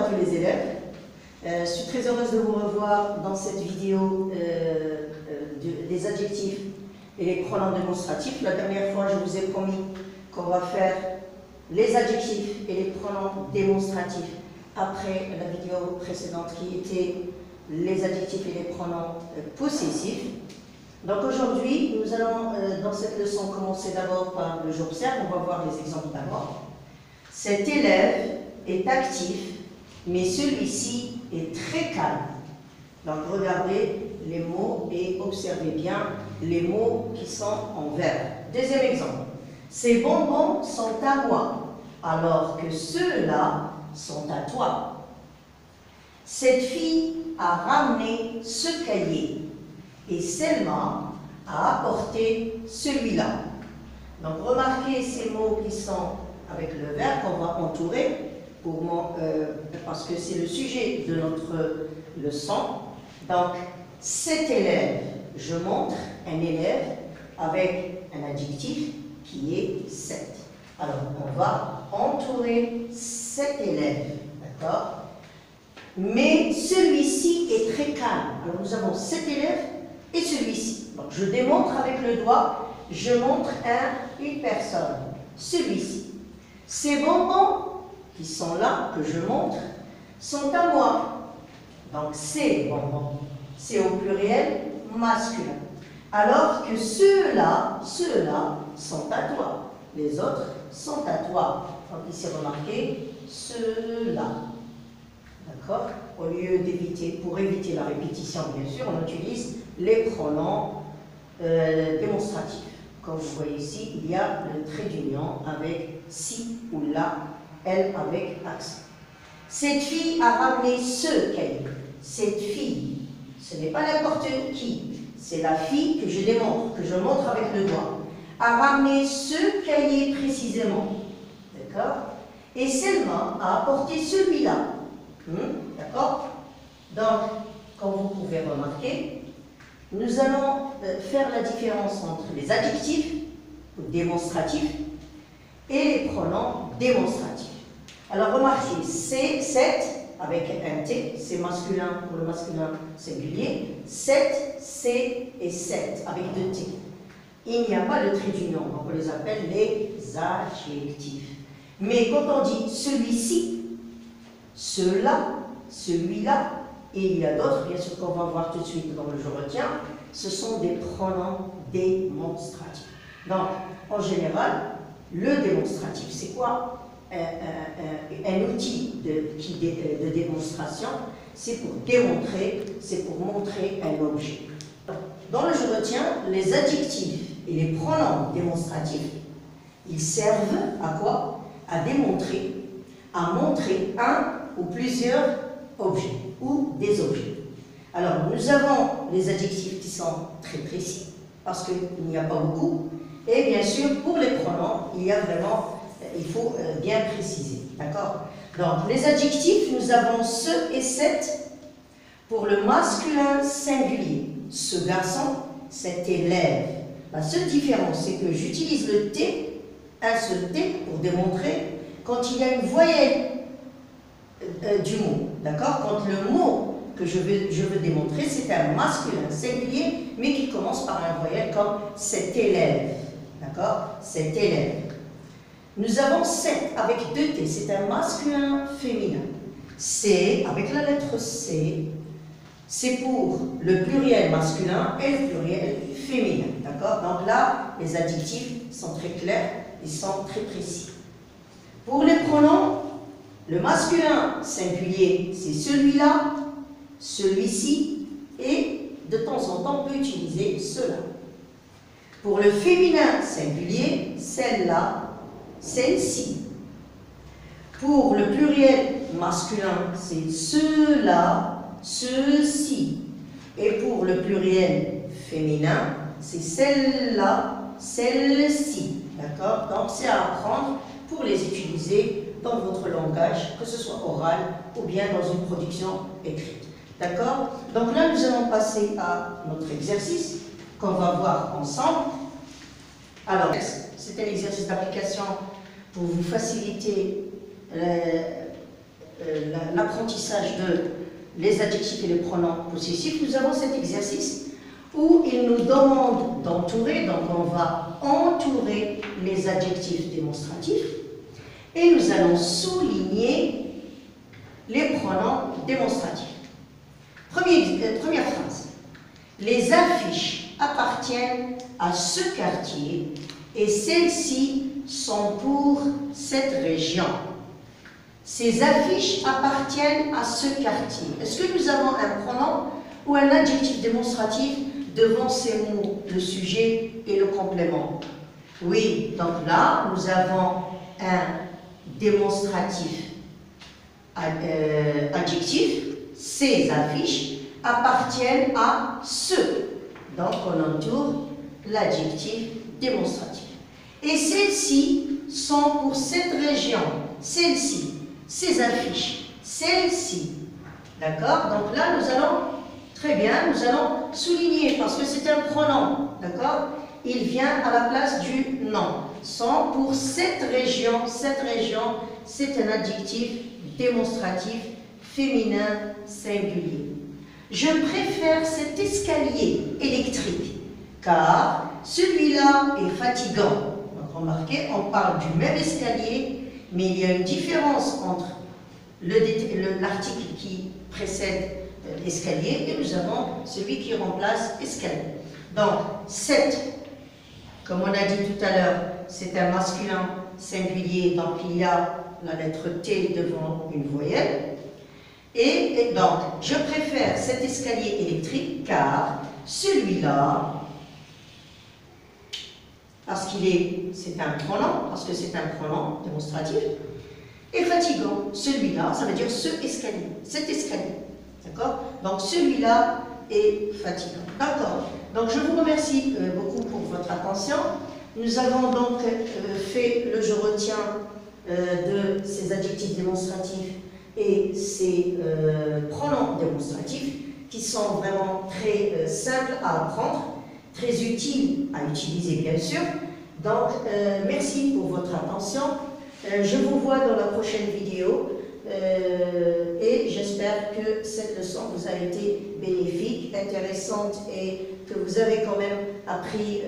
tous les élèves. Je suis très heureuse de vous revoir dans cette vidéo des adjectifs et les pronoms démonstratifs. La dernière fois, je vous ai promis qu'on va faire les adjectifs et les pronoms démonstratifs après la vidéo précédente qui était les adjectifs et les pronoms possessifs. Donc aujourd'hui, nous allons dans cette leçon commencer d'abord par le j'observe. On va voir les exemples d'abord. Cet élève est actif, mais celui-ci est très calme. Donc regardez les mots et observez bien les mots qui sont en verbe. Deuxième exemple. Ces bonbons sont à moi, alors que ceux-là sont à toi. Cette fille a ramené ce cahier et Selma a apporté celui-là. Donc remarquez ces mots qui sont avec le verbe qu'on va entourer parce que c'est le sujet de notre leçon. Donc cet élève, je montre un élève avec un adjectif qui est cet. Alors on va entourer cet élève, d'accord? Mais celui-ci est très calme. Alors nous avons cet élève et celui-ci. Donc je démontre avec le doigt, je montre une personne, celui-ci. Ces bonbons qui sont là, que je montre, sont à moi. Donc ces bonbons, c'est au pluriel masculin. Alors que ceux-là sont à toi. Les autres sont à toi. Donc ici remarquez, ceux-là. D'accord? Au lieu d'éviter, pour éviter la répétition, bien sûr, on utilise les pronoms démonstratifs. Comme vous voyez ici, il y a le trait d'union avec si ou la, elle avec accent. Cette fille a ramené ce cahier. Cette fille, ce n'est pas n'importe qui, c'est la fille que je démontre, que je montre avec le doigt, a ramené ce cahier précisément. D'accord? Et Selma a apporté celui-là. D'accord? Donc, comme vous pouvez remarquer, nous allons faire la différence entre les adjectifs ou démonstratifs et les pronoms démonstratifs. Alors remarquez, c'est 7 avec un T, c'est masculin pour le masculin singulier, 7, C et 7 avec 2 T. Il n'y a pas de trait d'union, donc on les appelle les adjectifs. Mais quand on dit celui-ci, ceux-là, celui-là, et il y a d'autres, bien sûr qu'on va voir tout de suite dans le je retiens, ce sont des pronoms démonstratifs. Donc, en général, le démonstratif, c'est quoi? Un outil de démonstration, c'est pour démontrer, c'est pour montrer un objet. Dans le je retiens, les adjectifs et les pronoms démonstratifs, ils servent à quoi? À démontrer, à montrer un ou plusieurs objets ou des objets. Alors, nous avons les adjectifs qui sont très précis, parce qu'il n'y a pas beaucoup, et bien sûr, pour les pronoms, il faut bien préciser, d'accord? Donc, les adjectifs, nous avons ce et cette pour le masculin singulier. Ce garçon, cet élève. La seule différence, c'est que j'utilise le T, un seul T, pour démontrer quand il y a une voyelle du mot, d'accord? Quand le mot que je veux démontrer, c'est un masculin singulier, mais qui commence par un voyelle comme cet élève, d'accord? Cet élève. Nous avons 7 avec 2 T, c'est un masculin féminin. C, avec la lettre C, c'est pour le pluriel masculin et le pluriel féminin, d'accord? Donc là, les adjectifs sont très clairs, ils sont très précis. Pour les pronoms, le masculin singulier, c'est celui-là, celui-ci, et de temps en temps, on peut utiliser cela. Pour le féminin singulier, celle-là, celle-ci. Pour le pluriel masculin, c'est ceux-là, ceux-ci. Et pour le pluriel féminin, c'est celle-là, celle-ci. D'accord? Donc, c'est à apprendre pour les utiliser dans votre langage, que ce soit oral ou bien dans une production écrite. D'accord? Donc là, nous allons passer à notre exercice qu'on va voir ensemble. Alors, c'est un exercice d'application pour vous faciliter l'apprentissage de les adjectifs et les pronoms possessifs, nous avons cet exercice où il nous demande d'entourer, donc on va entourer les adjectifs démonstratifs et nous allons souligner les pronoms démonstratifs. Première phrase. Les affiches appartiennent à ce quartier et celles-ci sont pour cette région. Ces affiches appartiennent à ce quartier. Est-ce que nous avons un pronom ou un adjectif démonstratif devant ces mots, le sujet et le complément? Oui, donc là, nous avons un démonstratif adjectif. Ces affiches appartiennent à ce. Donc, on entoure l'adjectif démonstratif. Et celles-ci sont pour cette région. Celles-ci, ces affiches, celles-ci. D'accord? Donc là, nous allons, très bien, nous allons souligner, parce que c'est un pronom. D'accord? Il vient à la place du nom. Sont pour cette région, c'est un adjectif démonstratif féminin singulier. Je préfère cet escalier électrique, car celui-là est fatigant. Donc remarquez, on parle du même escalier, mais il y a une différence entre l'article qui précède l'escalier et nous avons celui qui remplace escalier. Donc, cette, comme on a dit tout à l'heure, c'est un masculin singulier, donc il y a la lettre T devant une voyelle. Et donc, je préfère cet escalier électrique car celui-là, parce c'est un pronom, parce que c'est un pronom démonstratif, est fatigant. Celui-là, ça veut dire ce escalier, cet escalier. D'accord? Donc, celui-là est fatigant. D'accord? Donc, je vous remercie beaucoup pour votre attention. Nous avons donc fait le je retiens de ces adjectifs démonstratifs et ces pronoms démonstratifs qui sont vraiment très simples à apprendre, très utiles à utiliser bien sûr. Donc merci pour votre attention. Je vous vois dans la prochaine vidéo et j'espère que cette leçon vous a été bénéfique, intéressante et que vous avez quand même appris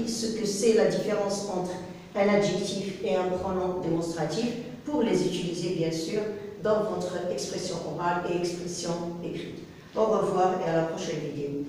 ce que c'est la différence entre un adjectif et un pronom démonstratif pour les utiliser bien sûr dans votre expression orale et expression écrite. Au revoir et à la prochaine vidéo.